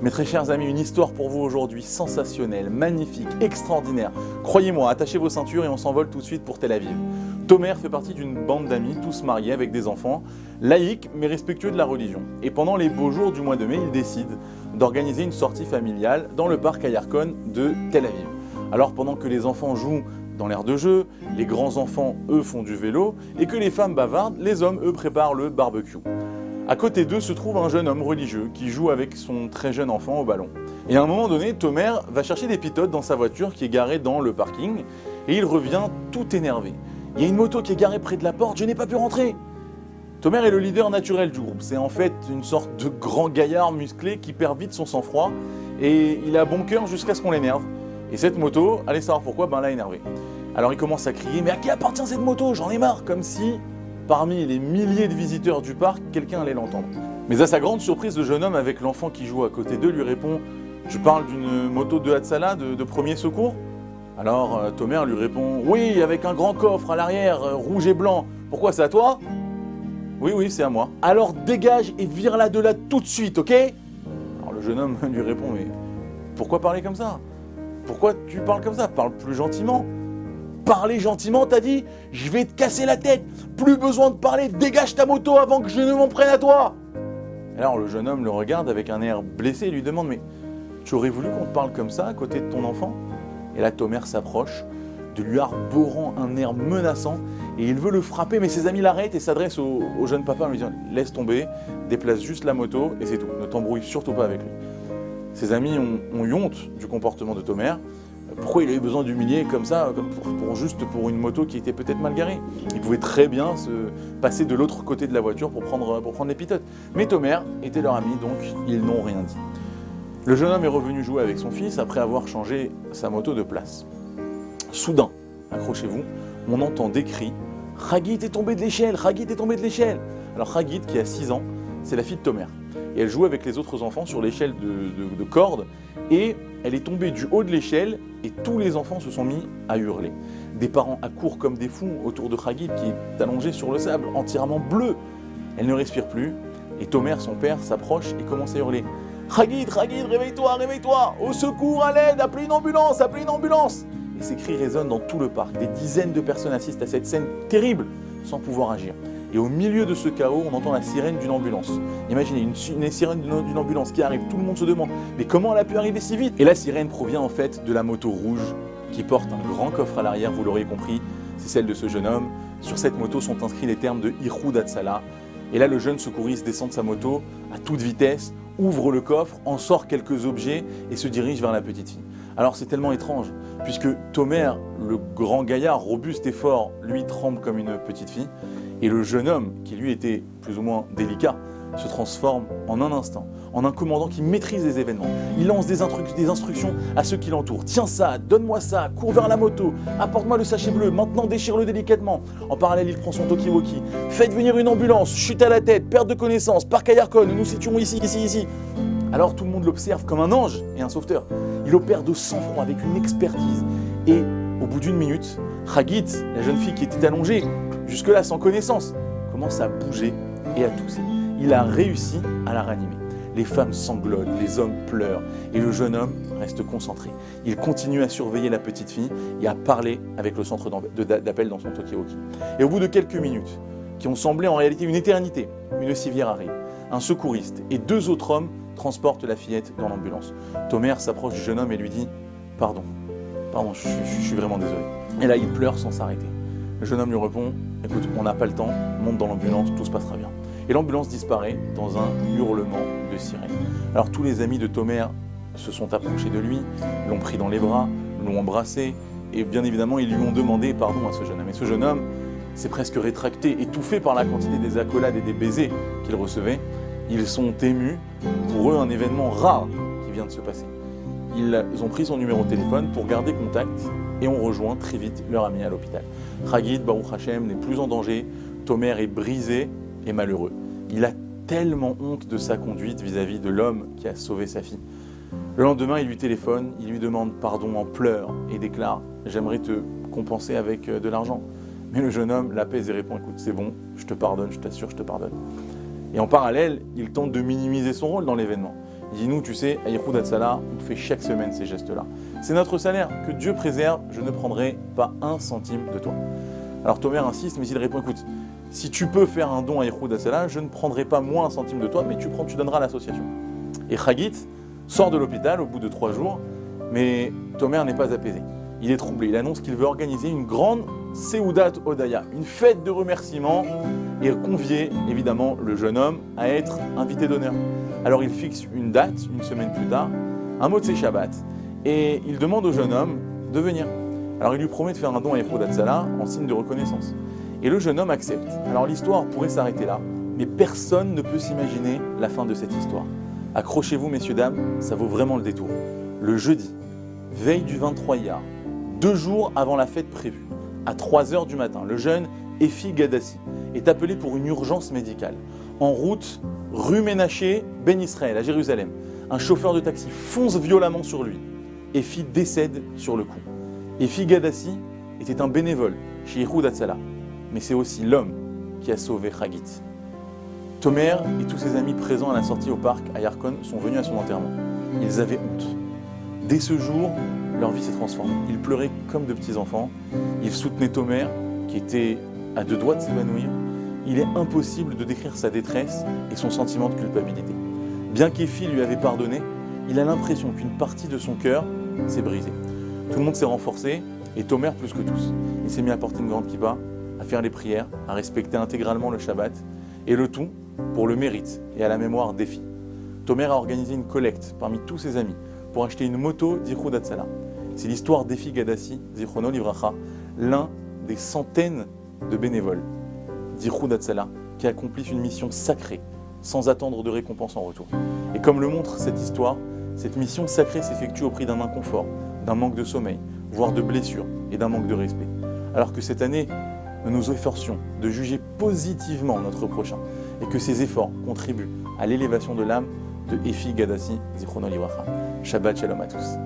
Mes très chers amis, une histoire pour vous aujourd'hui, sensationnelle, magnifique, extraordinaire. Croyez-moi, attachez vos ceintures et on s'envole tout de suite pour Tel Aviv. Tomer fait partie d'une bande d'amis, tous mariés avec des enfants, laïcs mais respectueux de la religion. Et pendant les beaux jours du mois de mai, il décide d'organiser une sortie familiale dans le parc Ayarkon de Tel Aviv. Alors pendant que les enfants jouent dans l'aire de jeu, les grands-enfants, eux, font du vélo, et que les femmes bavardent, les hommes, eux, préparent le barbecue. À côté d'eux se trouve un jeune homme religieux qui joue avec son très jeune enfant au ballon. Et à un moment donné, Tomer va chercher des pitotes dans sa voiture qui est garée dans le parking et il revient tout énervé. Il y a une moto qui est garée près de la porte, je n'ai pas pu rentrer. Tomer est le leader naturel du groupe. C'est en fait une sorte de grand gaillard musclé qui perd vite son sang-froid et il a bon cœur jusqu'à ce qu'on l'énerve. Et cette moto, allez savoir pourquoi, l'a énervé. Alors il commence à crier « Mais à qui appartient cette moto? J'en ai marre !» Comme si parmi les milliers de visiteurs du parc, quelqu'un allait l'entendre. Mais à sa grande surprise, le jeune homme avec l'enfant qui joue à côté d'eux lui répond « Je parle d'une moto de Hatzalah, de premier secours ?» Alors Tomer lui répond « Oui, avec un grand coffre à l'arrière, rouge et blanc. Pourquoi, c'est à toi ?»« Oui, c'est à moi. »« Alors dégage et vire-la de là tout de suite, ok ?» Alors le jeune homme lui répond « Mais pourquoi parler comme ça? Pourquoi tu parles comme ça? Parle plus gentiment. » Parler gentiment, t'as dit? Je vais te casser la tête. Plus besoin de parler, dégage ta moto avant que je ne m'en prenne à toi. Alors le jeune homme le regarde avec un air blessé et lui demande « Mais tu aurais voulu qu'on te parle comme ça à côté de ton enfant ?» Et là Tomer s'approche, de lui arborant un air menaçant et il veut le frapper, mais ses amis l'arrêtent et s'adressent au jeune papa en lui disant « Laisse tomber, déplace juste la moto et c'est tout, ne t'embrouille surtout pas avec lui. » Ses amis ont eu honte du comportement de Tomer. Pourquoi il a eu besoin d'humilier comme ça, juste pour une moto qui était peut-être mal garée? Il pouvait très bien se passer de l'autre côté de la voiture pour prendre les pitotes. Mais Tomer était leur ami, donc ils n'ont rien dit. Le jeune homme est revenu jouer avec son fils après avoir changé sa moto de place. Soudain, accrochez-vous, on entend des cris « Hagit est tombé de l'échelle, Hagit est tombé de l'échelle !» Alors Hagit, qui a 6 ans, c'est la fille de Tomer. Et elle joue avec les autres enfants sur l'échelle de corde et elle est tombée du haut de l'échelle et tous les enfants se sont mis à hurler. Des parents accourent comme des fous autour de Hagit qui est allongée sur le sable, entièrement bleu. Elle ne respire plus et Tomer, son père, s'approche et commence à hurler « Hagit, réveille-toi, réveille-toi! Au secours, à l'aide, appelez une ambulance, appelez une ambulance !» Et ces cris résonnent dans tout le parc. Des dizaines de personnes assistent à cette scène terrible sans pouvoir agir. Et au milieu de ce chaos, on entend la sirène d'une ambulance. Imaginez, une sirène d'une ambulance qui arrive, tout le monde se demande « Mais comment elle a pu arriver si vite ?» Et la sirène provient en fait de la moto rouge qui porte un grand coffre à l'arrière, vous l'aurez compris, c'est celle de ce jeune homme. Sur cette moto sont inscrits les termes de Ihoud Hatzalah. Et là, le jeune secouriste descend de sa moto à toute vitesse, ouvre le coffre, en sort quelques objets et se dirige vers la petite fille. Alors c'est tellement étrange, puisque Tomer, le grand gaillard robuste et fort, lui tremble comme une petite fille, et le jeune homme, qui lui était plus ou moins délicat, se transforme en un instant, en un commandant qui maîtrise les événements. Il lance des instructions à ceux qui l'entourent. « Tiens ça, donne-moi ça, cours vers la moto, apporte-moi le sachet bleu, maintenant déchire-le délicatement. » En parallèle, il prend son talkie-walkie. « Faites venir une ambulance, chute à la tête, perte de connaissance, parc Ayarkon, nous nous situons ici. » Alors tout le monde l'observe comme un ange et un sauveteur. Il opère de sang-froid avec une expertise. Et au bout d'une minute, Hagit, la jeune fille qui était allongée, jusque-là sans connaissance, commence à bouger et à tousser. Il a réussi à la ranimer. Les femmes sanglotent, les hommes pleurent et le jeune homme reste concentré. Il continue à surveiller la petite fille et à parler avec le centre d'appel dans son talkie-walkie. Et au bout de quelques minutes, qui ont semblé en réalité une éternité, une civière arrive. Un secouriste et 2 autres hommes transportent la fillette dans l'ambulance. Tomer s'approche du jeune homme et lui dit « Pardon, je suis vraiment désolé. » Et là, il pleure sans s'arrêter. Le jeune homme lui répond « Écoute, on n'a pas le temps, monte dans l'ambulance, tout se passera bien. » Et l'ambulance disparaît dans un hurlement de sirène. Alors tous les amis de Tomer se sont approchés de lui, l'ont pris dans les bras, l'ont embrassé, et bien évidemment, ils lui ont demandé pardon à ce jeune homme. Et ce jeune homme s'est presque rétracté, étouffé par la quantité des accolades et des baisers qu'il recevait. Ils sont émus, pour eux un événement rare qui vient de se passer. Ils ont pris son numéro de téléphone pour garder contact et ont rejoint très vite leur ami à l'hôpital. Hagit, Baruch Hashem, n'est plus en danger, Tomer est brisé et malheureux. Il a tellement honte de sa conduite vis-à-vis de l'homme qui a sauvé sa fille. Le lendemain, il lui téléphone, il lui demande pardon en pleurs et déclare « J'aimerais te compenser avec de l'argent ». Mais le jeune homme l'apaise et répond « Écoute, c'est bon, je te pardonne, je t'assure, je te pardonne ». Et en parallèle, il tente de minimiser son rôle dans l'événement. Il dit, nous, tu sais, à Yehoud Hatzalah, on fait chaque semaine ces gestes-là. C'est notre salaire, que Dieu préserve, je ne prendrai pas un centime de toi. Alors Tomer insiste, mais il répond, écoute, si tu peux faire un don à Yehoud Hatzalah, je ne prendrai pas moins un centime de toi, mais tu donneras à l'association. Et Chagit sort de l'hôpital au bout de 3 jours, mais Tomer n'est pas apaisé. Il est troublé, il annonce qu'il veut organiser une grande Seudat Odaya, une fête de remerciement, et convier évidemment le jeune homme à être invité d'honneur. Alors il fixe une date, une semaine plus tard, un mot de ses Shabbat, et il demande au jeune homme de venir. Alors il lui promet de faire un don à Yehoud Hatzalah en signe de reconnaissance. Et le jeune homme accepte. Alors l'histoire pourrait s'arrêter là, mais personne ne peut s'imaginer la fin de cette histoire. Accrochez-vous messieurs, dames, ça vaut vraiment le détour. Le jeudi, veille du 23 Iyar, 2 jours avant la fête prévue, à 3h du matin, le jeune Efi Gadassi est appelé pour une urgence médicale. En route, rue Ménaché, Ben Israël, à Jérusalem, un chauffeur de taxi fonce violemment sur lui. Efi décède sur le coup. Efi Gadassi était un bénévole chez Yehoud Hatzalah, mais c'est aussi l'homme qui a sauvé Chagit. Tomer et tous ses amis présents à la sortie au parc à Yarkon sont venus à son enterrement. Ils avaient honte. Dès ce jour, leur vie s'est transformée. Ils pleuraient comme de petits enfants. Ils soutenaient Tomer, qui était à 2 doigts de s'évanouir. Il est impossible de décrire sa détresse et son sentiment de culpabilité. Bien qu'Efi lui avait pardonné, il a l'impression qu'une partie de son cœur s'est brisée. Tout le monde s'est renforcé, et Tomer plus que tous. Il s'est mis à porter une grande kippa, à faire les prières, à respecter intégralement le Shabbat, et le tout pour le mérite et à la mémoire d'Efi. Tomer a organisé une collecte parmi tous ses amis pour acheter une moto d'Yehoud Hatzalah. C'est l'histoire d'Efi Gadassi, Zichrono Livracha, l'un des centaines de bénévoles d'Yehoud Hatzalah qui accomplissent une mission sacrée sans attendre de récompense en retour. Et comme le montre cette histoire, cette mission sacrée s'effectue au prix d'un inconfort, d'un manque de sommeil, voire de blessures et d'un manque de respect. Alors que cette année, nous nous efforcions de juger positivement notre prochain et que ces efforts contribuent à l'élévation de l'âme de Efi Gadassi, Zichrono Livracha. Shabbat Shalom à tous.